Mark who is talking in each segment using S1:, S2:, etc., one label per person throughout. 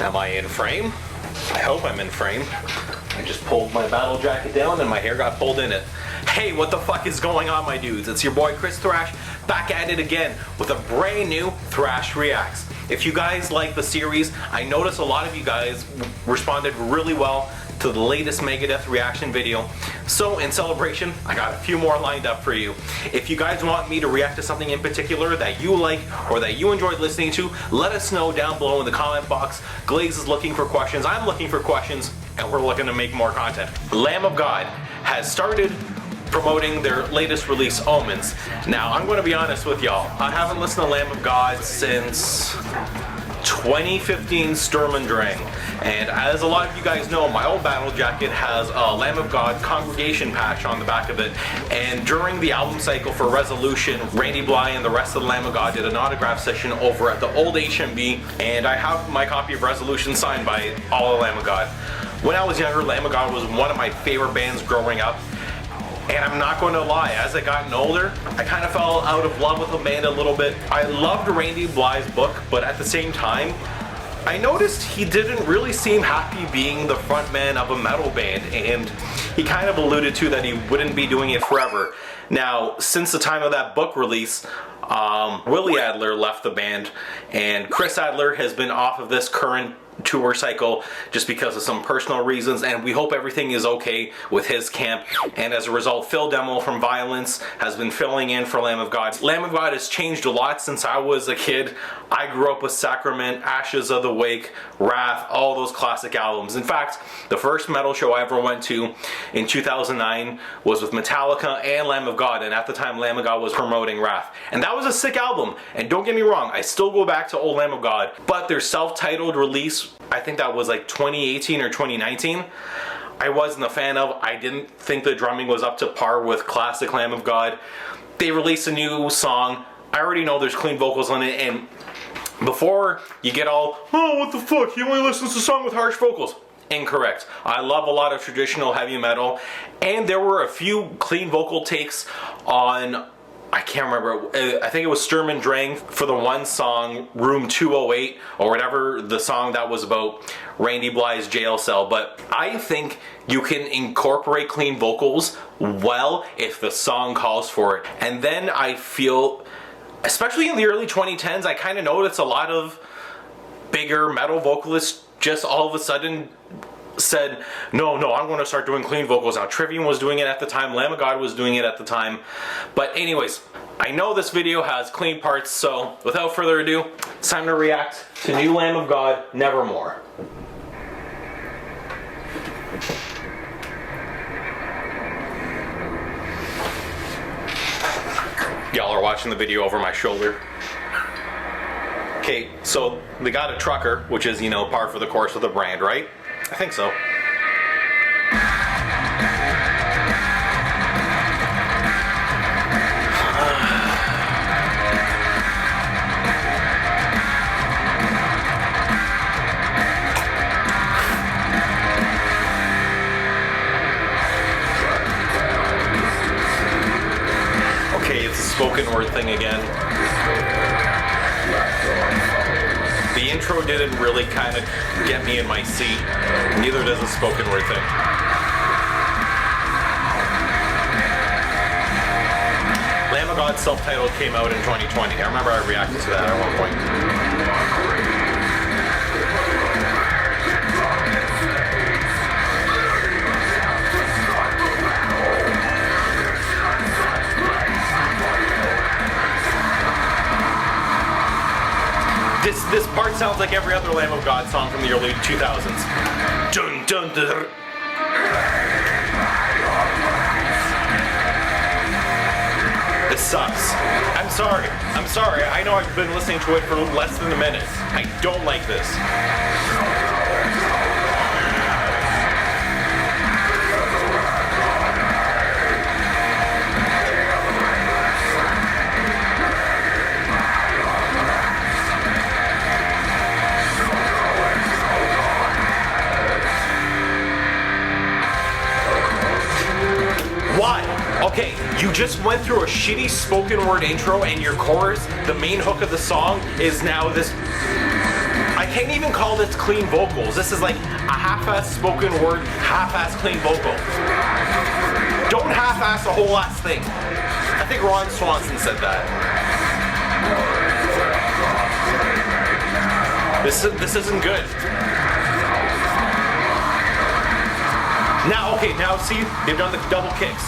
S1: Am I in frame? I hope I'm in frame. I just pulled my battle jacket down and my hair got pulled in it. Hey, what the fuck is going on, my dudes? It's your boy Chris Thrash, back at it again with a brand new Thrash Reacts. If you guys like the series, I noticed a lot of you guys responded really well to the latest Megadeth reaction video. So in celebration, I got a few more lined up for you. If you guys want me to react to something in particular that you like or that you enjoyed listening to, let us know down below in the comment box. Glaze is looking for questions, I'm looking for questions, and we're looking to make more content. Lamb of God has started promoting their latest release, Omens. Now, I'm going to be honest with y'all. I haven't listened to Lamb of God since 2015 Sturm und Drang. And as a lot of you guys know, my old battle jacket has a Lamb of God congregation patch on the back of it. And during the album cycle for Resolution, Randy Blythe and the rest of the Lamb of God did an autograph session over at the old HMB. And I have my copy of Resolution signed by all of Lamb of God. When I was younger, Lamb of God was one of my favorite bands growing up. And I'm not going to lie, as I gotten older, I kind of fell out of love with the band a little bit. I loved Randy Blythe's book, but at the same time, I noticed he didn't really seem happy being the frontman of a metal band, and he kind of alluded to that he wouldn't be doing it forever. Now, since the time of that book release, Willie Adler left the band, and Chris Adler has been off of this current tour cycle just because of some personal reasons, and we hope everything is okay with his camp. And as a result, Phil Demmel from Violence has been filling in for Lamb of God. Lamb of God has changed a lot since I was a kid. I grew up with Sacrament, Ashes of the Wake, Wrath, all those classic albums. In fact, the first metal show I ever went to in 2009 was with Metallica and Lamb of God, and at the time Lamb of God was promoting Wrath. And that was a sick album, and don't get me wrong, I still go back to old Lamb of God, but their self-titled release, I think that was like 2018 or 2019, I wasn't a fan of. I didn't think the drumming was up to par with classic Lamb of God. They released a new song. I already know there's clean vocals on it, and before you get all, oh, what the fuck, he only listens to a song with harsh vocals. Incorrect. I love a lot of traditional heavy metal, and there were a few clean vocal takes on, I can't remember, I think it was Sturm und Drang for the one song, Room 208, or whatever the song that was about Randy Blythe's jail cell. But I think you can incorporate clean vocals well if the song calls for it. And then I feel, especially in the early 2010s, I kind of noticed a lot of bigger metal vocalists just all of a sudden said, no, I'm going to start doing clean vocals now. Trivium was doing it at the time, Lamb of God was doing it at the time. But anyways, I know this video has clean parts, so without further ado, it's time to react to new Lamb of God, NeverMORE. Y'all are watching the video over my shoulder. Okay, so they got a trucker, which is, you know, par for the course of the brand, right? I think so. Okay, it's a spoken word thing again. The intro didn't really kind of get me in my seat. Neither does the spoken word thing. Lamb of God self-titled came out in 2020. I remember I reacted to that at one point. This part sounds like every other Lamb of God song from the early 2000s. Dun dun dun. This sucks. I'm sorry. I know I've been listening to it for less than a minute. I don't like this. Okay, you just went through a shitty spoken word intro and your chorus, the main hook of the song, is now this. I can't even call this clean vocals. This is like a half-ass spoken word, half-ass clean vocal. Don't half-ass a whole ass thing. I think Ron Swanson said that. This isn't good. Now, okay, now see, they've done the double kicks.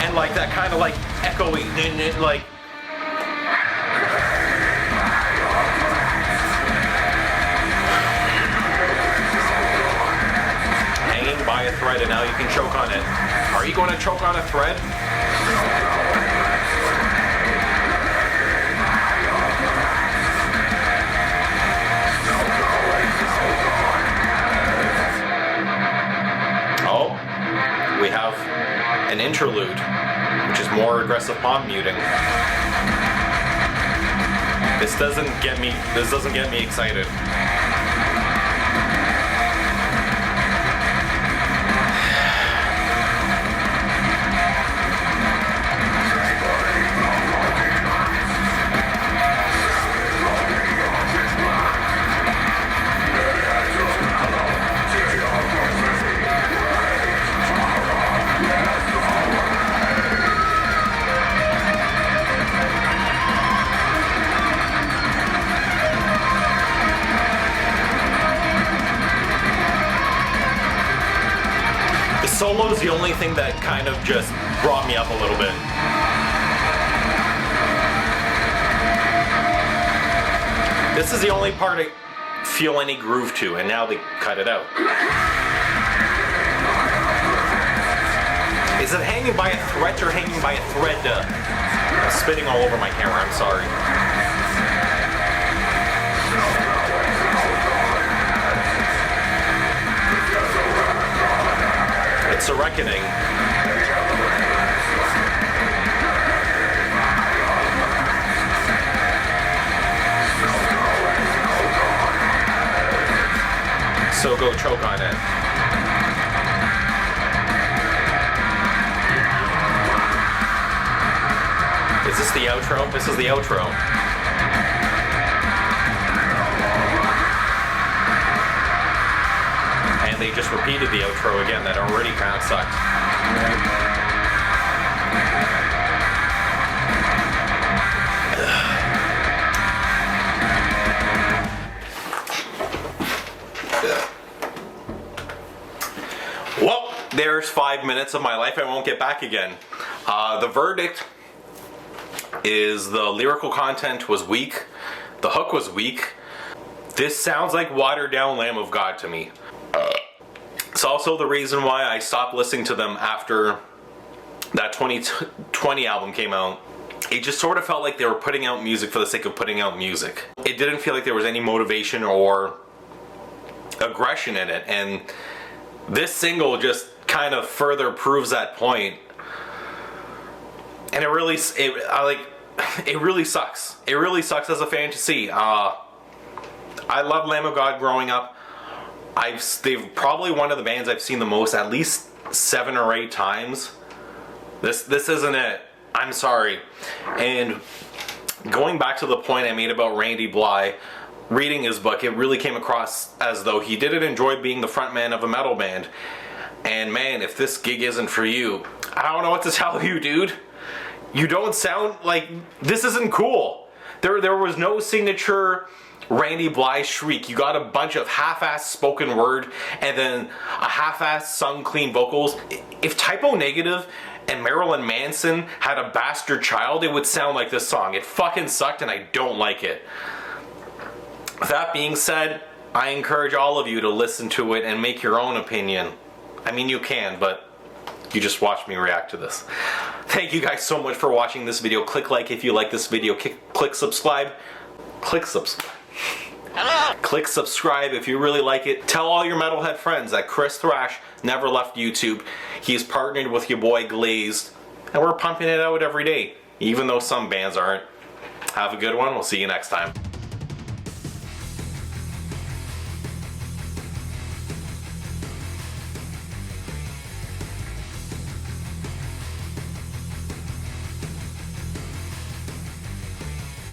S1: And like that kind of like echoey, like. Hanging by a thread, and now you can choke on it. Are you going to choke on a thread? We have an interlude, which is more aggressive palm muting. This doesn't get me excited. Solo's the only thing that kind of just brought me up a little bit. This is the only part I feel any groove to, and now they cut it out. Is it hanging by a thread or hanging by a thread? I'm spitting all over my camera, I'm sorry. It's a reckoning. So go choke on it. Is this the outro? This is the outro. And they just repeated the outro again. That already kind of sucked. Well, there's 5 minutes of my life I won't get back again. The verdict is the lyrical content was weak. The hook was weak. This sounds like watered down Lamb of God to me. It's also the reason why I stopped listening to them after that 2020 album came out. It just sort of felt like they were putting out music for the sake of putting out music. It didn't feel like there was any motivation or aggression in it, and this single just kind of further proves that point. And it really sucks. It really sucks as a fan to see. I love Lamb of God growing up. They've probably one of the bands I've seen the most, at least 7 or 8 times. This isn't it. I'm sorry. And going back to the point I made about Randy Blythe, reading his book, it really came across as though he didn't enjoy being the frontman of a metal band. And man, if this gig isn't for you, I don't know what to tell you, dude. You don't sound like, this isn't cool. There was no signature Randy Blythe shriek. You got a bunch of half-ass spoken word and then a half-ass sung clean vocals. If Typo Negative and Marilyn Manson had a bastard child, it would sound like this song. It fucking sucked and I don't like it. That being said, I encourage all of you to listen to it and make your own opinion. I mean, you can, but you just watch me react to this. Thank you guys so much for watching this video. Click like if you like this video. Click subscribe. Click subscribe. Click subscribe if you really like it. Tell all your metalhead friends that Chris Thrash never left YouTube. He's partnered with your boy Glazed, and we're pumping it out every day, even though some bands aren't. Have a good one. We'll see you next time.